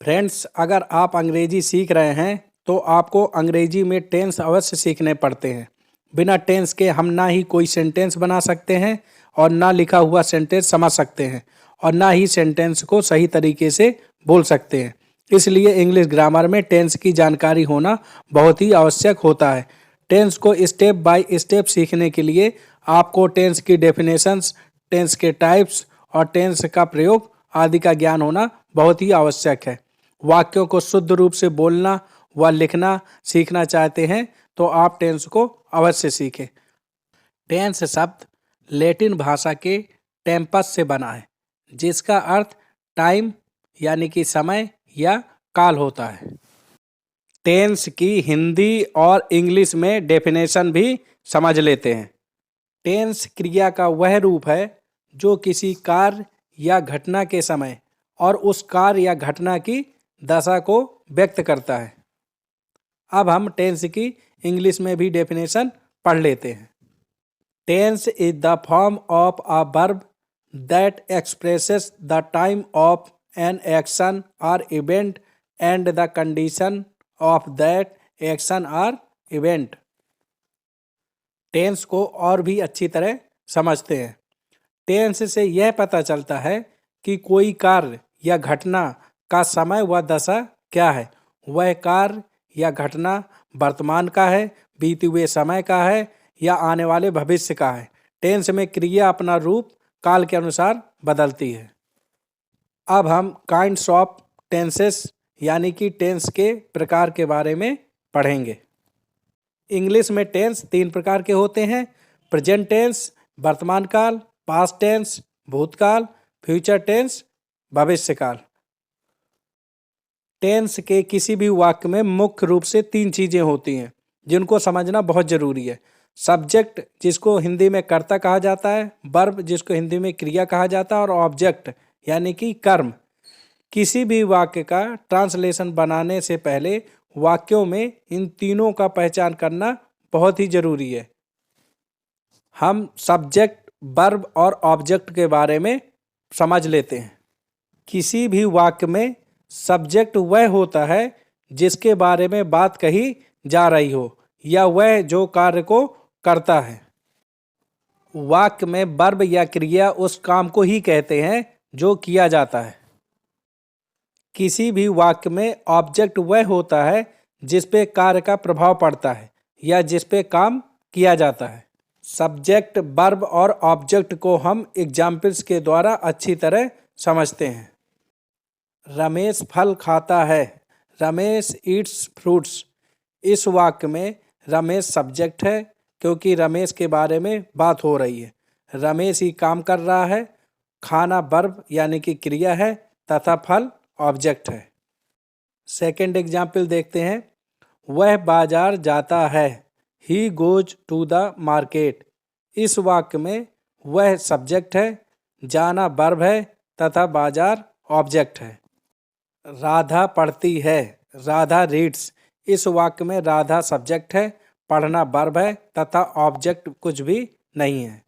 Friends, अगर आप अंग्रेजी सीख रहे हैं तो आपको अंग्रेजी में टेंस अवश्य सीखने पड़ते हैं। बिना टेंस के हम ना ही कोई सेंटेंस बना सकते हैं और ना लिखा हुआ सेंटेंस समझ सकते हैं और ना ही सेंटेंस को सही तरीके से बोल सकते हैं। इसलिए इंग्लिश ग्रामर में टेंस की जानकारी होना बहुत ही आवश्यक होता है। टेंस को स्टेप बाय स्टेप सीखने के लिए आपको टेंस की डेफिनेशंस, टेंस के टाइप्स और टेंस का प्रयोग आदि का ज्ञान होना बहुत ही आवश्यक है। वाक्यों को शुद्ध रूप से बोलना व लिखना सीखना चाहते हैं तो आप टेंस को अवश्य सीखें। टेंस शब्द लैटिन भाषा के टेम्पस से बना है, जिसका अर्थ टाइम यानी कि समय या काल होता है। टेंस की हिंदी और इंग्लिश में डेफिनेशन भी समझ लेते हैं। टेंस क्रिया का वह रूप है जो किसी कार्य या घटना के समय और उस कार्य या घटना की दशा को व्यक्त करता है। अब हम टेंस की इंग्लिश में भी डेफिनेशन पढ़ लेते हैं। Tense is the form of a verb that expresses the time of an action or event and the condition of that action or event. Tense को और भी अच्छी तरह समझते हैं। टेंस से यह पता चलता है कि कोई कार्य या घटना का समय व दशा क्या है। वह कार्य या घटना वर्तमान का है, बीते हुए समय का है या आने वाले भविष्य का है। टेंस में क्रिया अपना रूप काल के अनुसार बदलती है। अब हम काइंड्स ऑफ टेंसेस यानी कि टेंस के प्रकार के बारे में पढ़ेंगे। इंग्लिश में टेंस 3 प्रकार के होते हैं: प्रेजेंट टेंस वर्तमान काल, पास्ट टेंस भूतकाल, फ्यूचर टेंस भविष्यकाल। टेंस के किसी भी वाक्य में मुख्य रूप से 3 चीज़ें होती हैं जिनको समझना बहुत ज़रूरी है। सब्जेक्ट, जिसको हिंदी में कर्ता कहा जाता है, वर्ब, जिसको हिंदी में क्रिया कहा जाता है, और ऑब्जेक्ट यानी कि कर्म। किसी भी वाक्य का ट्रांसलेशन बनाने से पहले वाक्यों में इन तीनों का पहचान करना बहुत ही ज़रूरी है। हम सब्जेक्ट, वर्ब और ऑब्जेक्ट के बारे में समझ लेते हैं। किसी भी वाक्य में सब्जेक्ट वह होता है जिसके बारे में बात कही जा रही हो या वह जो कार्य को करता है। वाक्य में वर्ब या क्रिया उस काम को ही कहते हैं जो किया जाता है। किसी भी वाक्य में ऑब्जेक्ट वह होता है जिस पे कार्य का प्रभाव पड़ता है या जिस पे काम किया जाता है। सब्जेक्ट, वर्ब और ऑब्जेक्ट को हम एग्जाम्पल्स के द्वारा अच्छी तरह समझते हैं। रमेश फल खाता है, रमेश ईट्स फ्रूट्स। इस वाक्य में रमेश सब्जेक्ट है क्योंकि रमेश के बारे में बात हो रही है। रमेश ही काम कर रहा है। खाना वर्ब यानी कि क्रिया है तथा फल ऑब्जेक्ट है। सेकंड एग्जाम्पल देखते हैं। वह बाजार जाता है, he goes to the market. इस वाक्य में वह सब्जेक्ट है, जाना वर्ब है तथा बाजार ऑब्जेक्ट है। राधा पढ़ती है, राधा रीड्स। इस वाक्य में राधा सब्जेक्ट है, पढ़ना वर्ब है तथा ऑब्जेक्ट कुछ भी नहीं है।